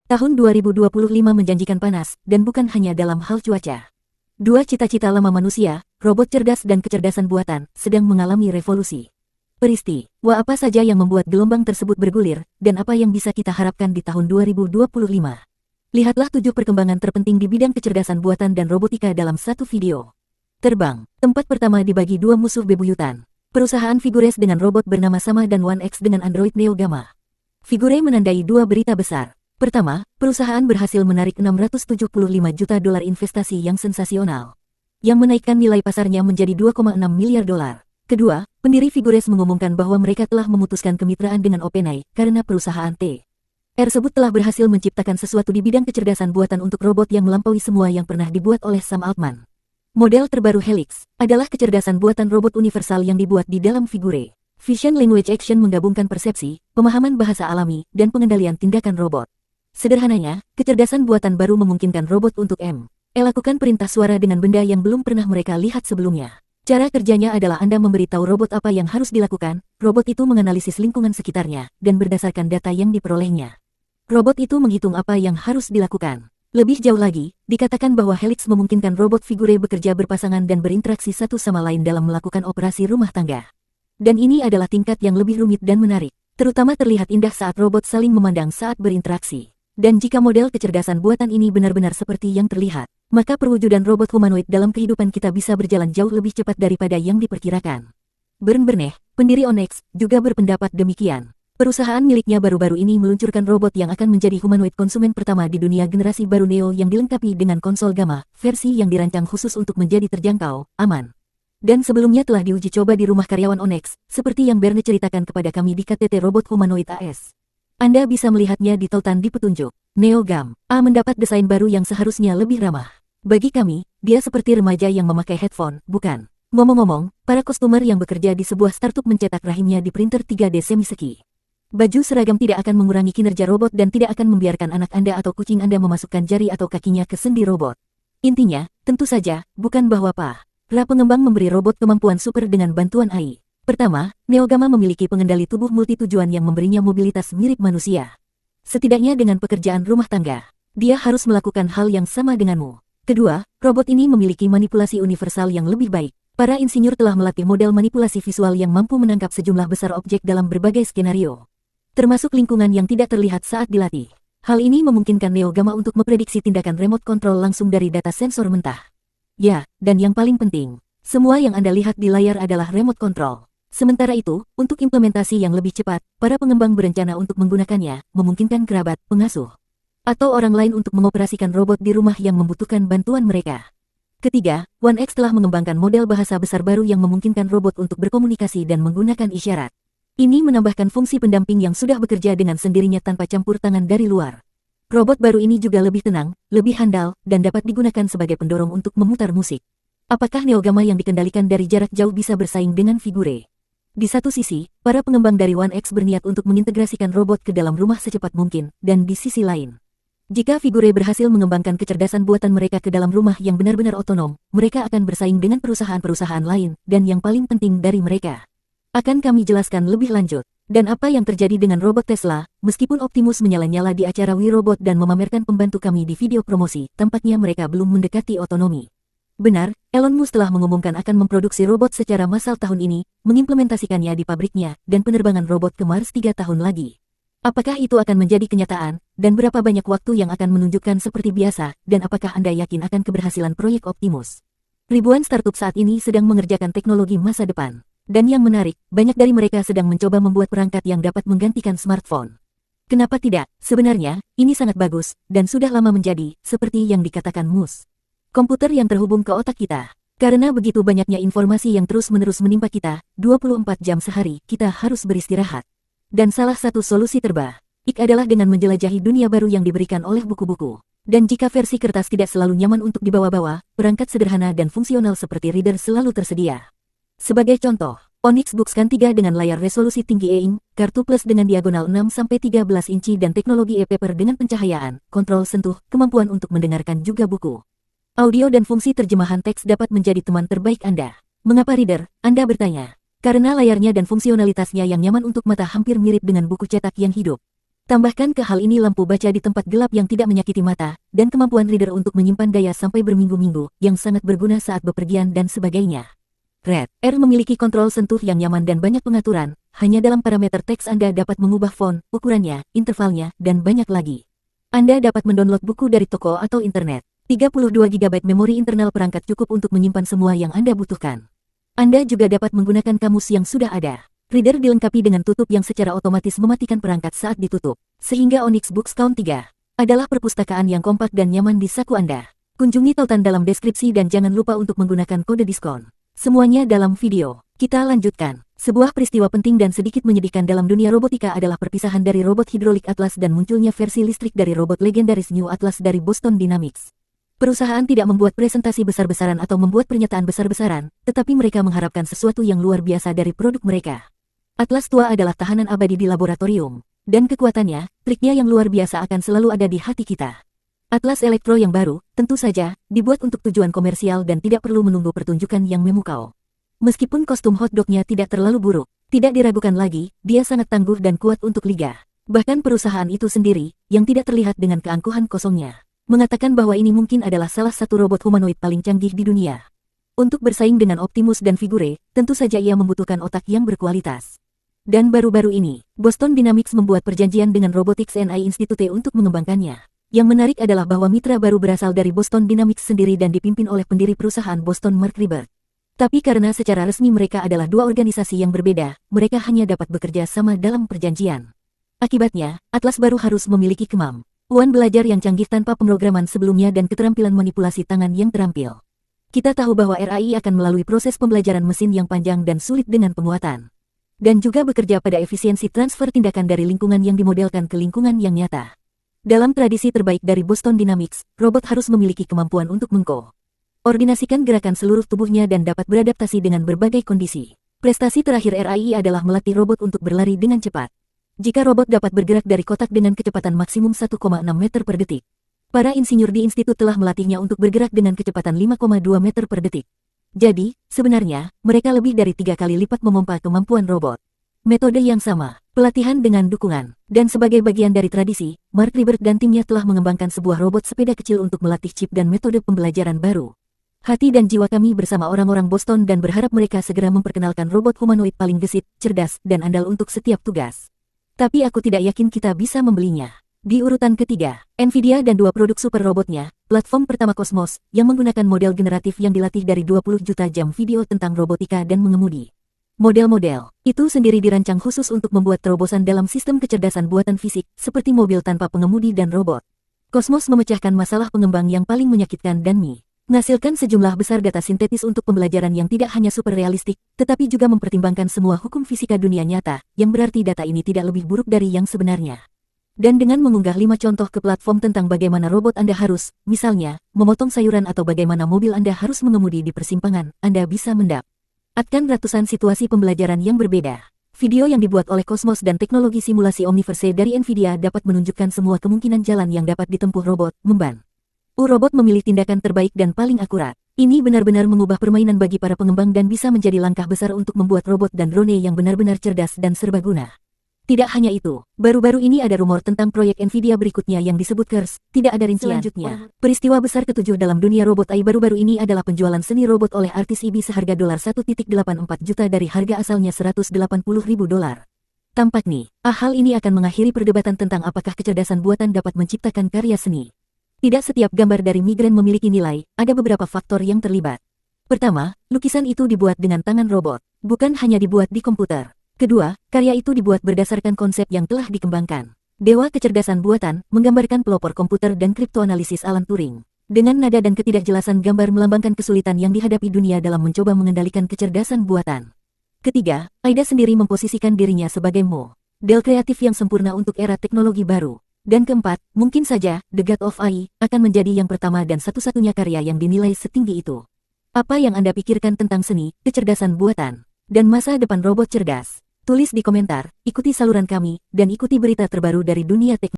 Tahun 2025 menjanjikan panas, dan bukan hanya dalam hal cuaca. Dua cita-cita lama manusia, robot cerdas dan kecerdasan buatan, sedang mengalami revolusi. Peristiwa apa saja yang membuat gelombang tersebut bergulir, dan apa yang bisa kita harapkan di tahun 2025? Lihatlah 7 perkembangan terpenting di bidang kecerdasan buatan dan robotika dalam satu video. Terbang. Tempat pertama dibagi dua musuh bebuyutan. Perusahaan Figures dengan robot bernama sama dan One X dengan android Neo Gamma. Figure menandai dua berita besar. Pertama, perusahaan berhasil menarik $675 juta investasi yang sensasional, yang menaikkan nilai pasarnya menjadi $2,6 miliar. Kedua, pendiri Figures mengumumkan bahwa mereka telah memutuskan kemitraan dengan OpenAI karena perusahaan tersebut telah berhasil menciptakan sesuatu di bidang kecerdasan buatan untuk robot yang melampaui semua yang pernah dibuat oleh Sam Altman. Model terbaru Helix adalah kecerdasan buatan robot universal yang dibuat di dalam Figure. Vision Language Action menggabungkan persepsi, pemahaman bahasa alami, dan pengendalian tindakan robot. Sederhananya, kecerdasan buatan baru memungkinkan robot untuk melakukan perintah suara dengan benda yang belum pernah mereka lihat sebelumnya. Cara kerjanya adalah Anda memberitahu robot apa yang harus dilakukan, robot itu menganalisis lingkungan sekitarnya, dan berdasarkan data yang diperolehnya, robot itu menghitung apa yang harus dilakukan. Lebih jauh lagi, dikatakan bahwa Helix memungkinkan robot Figure bekerja berpasangan dan berinteraksi satu sama lain dalam melakukan operasi rumah tangga. Dan ini adalah tingkat yang lebih rumit dan menarik, terutama terlihat indah saat robot saling memandang saat berinteraksi. Dan jika model kecerdasan buatan ini benar-benar seperti yang terlihat, maka perwujudan robot humanoid dalam kehidupan kita bisa berjalan jauh lebih cepat daripada yang diperkirakan. Bernd Berneh, pendiri Onyx, juga berpendapat demikian. Perusahaan miliknya baru-baru ini meluncurkan robot yang akan menjadi humanoid konsumen pertama di dunia generasi baru Neo yang dilengkapi dengan konsol Gamma, versi yang dirancang khusus untuk menjadi terjangkau, aman. Dan sebelumnya telah diuji coba di rumah karyawan Onyx, seperti yang Berneh ceritakan kepada kami di KTT Robot Humanoid AS. Anda bisa melihatnya di tautan di petunjuk. Neo Gamma mendapat desain baru yang seharusnya lebih ramah. Bagi kami, dia seperti remaja yang memakai headphone, bukan? Ngomong-ngomong, para customer yang bekerja di sebuah startup mencetak rahimnya di printer 3D semiseki. Baju seragam tidak akan mengurangi kinerja robot dan tidak akan membiarkan anak Anda atau kucing Anda memasukkan jari atau kakinya ke sendi robot. Intinya, tentu saja, bukan bahwa para pengembang memberi robot kemampuan super dengan bantuan AI. Pertama, Neo Gamma memiliki pengendali tubuh multitujuan yang memberinya mobilitas mirip manusia. Setidaknya dengan pekerjaan rumah tangga, dia harus melakukan hal yang sama denganmu. Kedua, robot ini memiliki manipulasi universal yang lebih baik. Para insinyur telah melatih model manipulasi visual yang mampu menangkap sejumlah besar objek dalam berbagai skenario, termasuk lingkungan yang tidak terlihat saat dilatih. Hal ini memungkinkan Neo Gamma untuk memprediksi tindakan remote control langsung dari data sensor mentah. Ya, dan yang paling penting, semua yang Anda lihat di layar adalah remote control. Sementara itu, untuk implementasi yang lebih cepat, para pengembang berencana untuk menggunakannya, memungkinkan kerabat, pengasuh, atau orang lain untuk mengoperasikan robot di rumah yang membutuhkan bantuan mereka. Ketiga, One X telah mengembangkan model bahasa besar baru yang memungkinkan robot untuk berkomunikasi dan menggunakan isyarat. Ini menambahkan fungsi pendamping yang sudah bekerja dengan sendirinya tanpa campur tangan dari luar. Robot baru ini juga lebih tenang, lebih handal, dan dapat digunakan sebagai pendorong untuk memutar musik. Apakah Neo Gamma yang dikendalikan dari jarak jauh bisa bersaing dengan Figure? Di satu sisi, para pengembang dari One X berniat untuk mengintegrasikan robot ke dalam rumah secepat mungkin, dan di sisi lain, jika Figure berhasil mengembangkan kecerdasan buatan mereka ke dalam rumah yang benar-benar otonom, mereka akan bersaing dengan perusahaan-perusahaan lain, dan yang paling penting dari mereka. Akan kami jelaskan lebih lanjut. Dan apa yang terjadi dengan robot Tesla, meskipun Optimus menyala-nyala di acara We Robot dan memamerkan pembantu kami di video promosi, tampaknya mereka belum mendekati otonomi. Benar, Elon Musk telah mengumumkan akan memproduksi robot secara massal tahun ini, mengimplementasikannya di pabriknya, dan penerbangan robot ke Mars 3 tahun lagi. Apakah itu akan menjadi kenyataan, dan berapa banyak waktu yang akan menunjukkan seperti biasa, dan apakah Anda yakin akan keberhasilan proyek Optimus? Ribuan startup saat ini sedang mengerjakan teknologi masa depan. Dan yang menarik, banyak dari mereka sedang mencoba membuat perangkat yang dapat menggantikan smartphone. Kenapa tidak? Sebenarnya, ini sangat bagus, dan sudah lama menjadi, seperti yang dikatakan Musk, komputer yang terhubung ke otak kita. Karena begitu banyaknya informasi yang terus-menerus menimpa kita, 24 jam sehari, kita harus beristirahat. Dan salah satu solusi terbaik adalah dengan menjelajahi dunia baru yang diberikan oleh buku-buku. Dan jika versi kertas tidak selalu nyaman untuk dibawa-bawa, perangkat sederhana dan fungsional seperti reader selalu tersedia. Sebagai contoh, Onyx Bookscan 3 dengan layar resolusi tinggi e-ink, kartu plus dengan diagonal 6-13 inci dan teknologi e-paper dengan pencahayaan, kontrol sentuh, kemampuan untuk mendengarkan juga buku audio dan fungsi terjemahan teks dapat menjadi teman terbaik Anda. Mengapa reader? Anda bertanya. Karena layarnya dan fungsionalitasnya yang nyaman untuk mata hampir mirip dengan buku cetak yang hidup. Tambahkan ke hal ini lampu baca di tempat gelap yang tidak menyakiti mata, dan kemampuan reader untuk menyimpan daya sampai berminggu-minggu, yang sangat berguna saat bepergian dan sebagainya. Red R memiliki kontrol sentuh yang nyaman dan banyak pengaturan, hanya dalam parameter teks Anda dapat mengubah font, ukurannya, intervalnya, dan banyak lagi. Anda dapat mendownload buku dari toko atau internet. 32 GB memori internal perangkat cukup untuk menyimpan semua yang Anda butuhkan. Anda juga dapat menggunakan kamus yang sudah ada. Reader dilengkapi dengan tutup yang secara otomatis mematikan perangkat saat ditutup, sehingga Onyx Books Count 3 adalah perpustakaan yang kompak dan nyaman di saku Anda. Kunjungi tautan dalam deskripsi dan jangan lupa untuk menggunakan kode diskon. Semuanya dalam video. Kita lanjutkan. Sebuah peristiwa penting dan sedikit menyedihkan dalam dunia robotika adalah perpisahan dari robot hidrolik Atlas dan munculnya versi listrik dari robot legendaris New Atlas dari Boston Dynamics. Perusahaan tidak membuat presentasi besar-besaran atau membuat pernyataan besar-besaran, tetapi mereka mengharapkan sesuatu yang luar biasa dari produk mereka. Atlas tua adalah tahanan abadi di laboratorium, dan kekuatannya, triknya yang luar biasa akan selalu ada di hati kita. Atlas Elektro yang baru, tentu saja, dibuat untuk tujuan komersial dan tidak perlu menunggu pertunjukan yang memukau. Meskipun kostum hotdognya tidak terlalu buruk, tidak diragukan lagi, dia sangat tangguh dan kuat untuk liga. Bahkan perusahaan itu sendiri, yang tidak terlihat dengan keangkuhan kosongnya, mengatakan bahwa ini mungkin adalah salah satu robot humanoid paling canggih di dunia. Untuk bersaing dengan Optimus dan Figure, tentu saja ia membutuhkan otak yang berkualitas. Dan baru-baru ini, Boston Dynamics membuat perjanjian dengan Robotics and AI Institute untuk mengembangkannya. Yang menarik adalah bahwa mitra baru berasal dari Boston Dynamics sendiri dan dipimpin oleh pendiri perusahaan Boston Mark Ribert. Tapi karena secara resmi mereka adalah dua organisasi yang berbeda, mereka hanya dapat bekerja sama dalam perjanjian. Akibatnya, Atlas baru harus memiliki kemampuan belajar yang canggih tanpa pemrograman sebelumnya dan keterampilan manipulasi tangan yang terampil. Kita tahu bahwa RAI akan melalui proses pembelajaran mesin yang panjang dan sulit dengan penguatan. Dan juga bekerja pada efisiensi transfer tindakan dari lingkungan yang dimodelkan ke lingkungan yang nyata. Dalam tradisi terbaik dari Boston Dynamics, robot harus memiliki kemampuan untuk mengkoordinasikan gerakan seluruh tubuhnya dan dapat beradaptasi dengan berbagai kondisi. Prestasi terakhir RAI adalah melatih robot untuk berlari dengan cepat. Jika robot dapat bergerak dari kotak dengan kecepatan maksimum 1,6 meter per detik, para insinyur di institut telah melatihnya untuk bergerak dengan kecepatan 5,2 meter per detik. Jadi, sebenarnya, mereka lebih dari 3 kali lipat memompa kemampuan robot. Metode yang sama, pelatihan dengan dukungan, dan sebagai bagian dari tradisi, Mark Ribert dan timnya telah mengembangkan sebuah robot sepeda kecil untuk melatih chip dan metode pembelajaran baru. Hati dan jiwa kami bersama orang-orang Boston dan berharap mereka segera memperkenalkan robot humanoid paling gesit, cerdas, dan andal untuk setiap tugas. Tapi aku tidak yakin kita bisa membelinya. Di urutan ketiga, Nvidia dan dua produk super robotnya, platform pertama Cosmos, yang menggunakan model generatif yang dilatih dari 20 juta jam video tentang robotika dan mengemudi. Model-model itu sendiri dirancang khusus untuk membuat terobosan dalam sistem kecerdasan buatan fisik, seperti mobil tanpa pengemudi dan robot. Cosmos memecahkan masalah pengembang yang paling menyakitkan dan menghasilkan sejumlah besar data sintetis untuk pembelajaran yang tidak hanya super realistik, tetapi juga mempertimbangkan semua hukum fisika dunia nyata, yang berarti data ini tidak lebih buruk dari yang sebenarnya. Dan dengan mengunggah 5 contoh ke platform tentang bagaimana robot Anda harus, misalnya, memotong sayuran atau bagaimana mobil Anda harus mengemudi di persimpangan, Anda bisa mendapatkan ratusan situasi pembelajaran yang berbeda. Video yang dibuat oleh Cosmos dan teknologi simulasi Omniverse dari Nvidia dapat menunjukkan semua kemungkinan jalan yang dapat ditempuh robot, robot memilih tindakan terbaik dan paling akurat. Ini benar-benar mengubah permainan bagi para pengembang dan bisa menjadi langkah besar untuk membuat robot dan drone yang benar-benar cerdas dan serbaguna. Tidak hanya itu, baru-baru ini ada rumor tentang proyek Nvidia berikutnya yang disebut KERS, tidak ada rincian. Selanjutnya, peristiwa besar ketujuh dalam dunia robot AI baru-baru ini adalah penjualan seni robot oleh artis IBI seharga $1.84 juta dari harga asalnya $180.000. Tampak nih, hal ini akan mengakhiri perdebatan tentang apakah kecerdasan buatan dapat menciptakan karya seni. Tidak setiap gambar dari migran memiliki nilai, ada beberapa faktor yang terlibat. Pertama, lukisan itu dibuat dengan tangan robot, bukan hanya dibuat di komputer. Kedua, karya itu dibuat berdasarkan konsep yang telah dikembangkan. Dewa kecerdasan buatan menggambarkan pelopor komputer dan kriptoanalisis Alan Turing. Dengan nada dan ketidakjelasan gambar melambangkan kesulitan yang dihadapi dunia dalam mencoba mengendalikan kecerdasan buatan. Ketiga, Aida sendiri memposisikan dirinya sebagai model kreatif yang sempurna untuk era teknologi baru. Dan keempat, mungkin saja, The God of AI akan menjadi yang pertama dan satu-satunya karya yang dinilai setinggi itu. Apa yang Anda pikirkan tentang seni, kecerdasan buatan, dan masa depan robot cerdas? Tulis di komentar, ikuti saluran kami, dan ikuti berita terbaru dari dunia teknologi.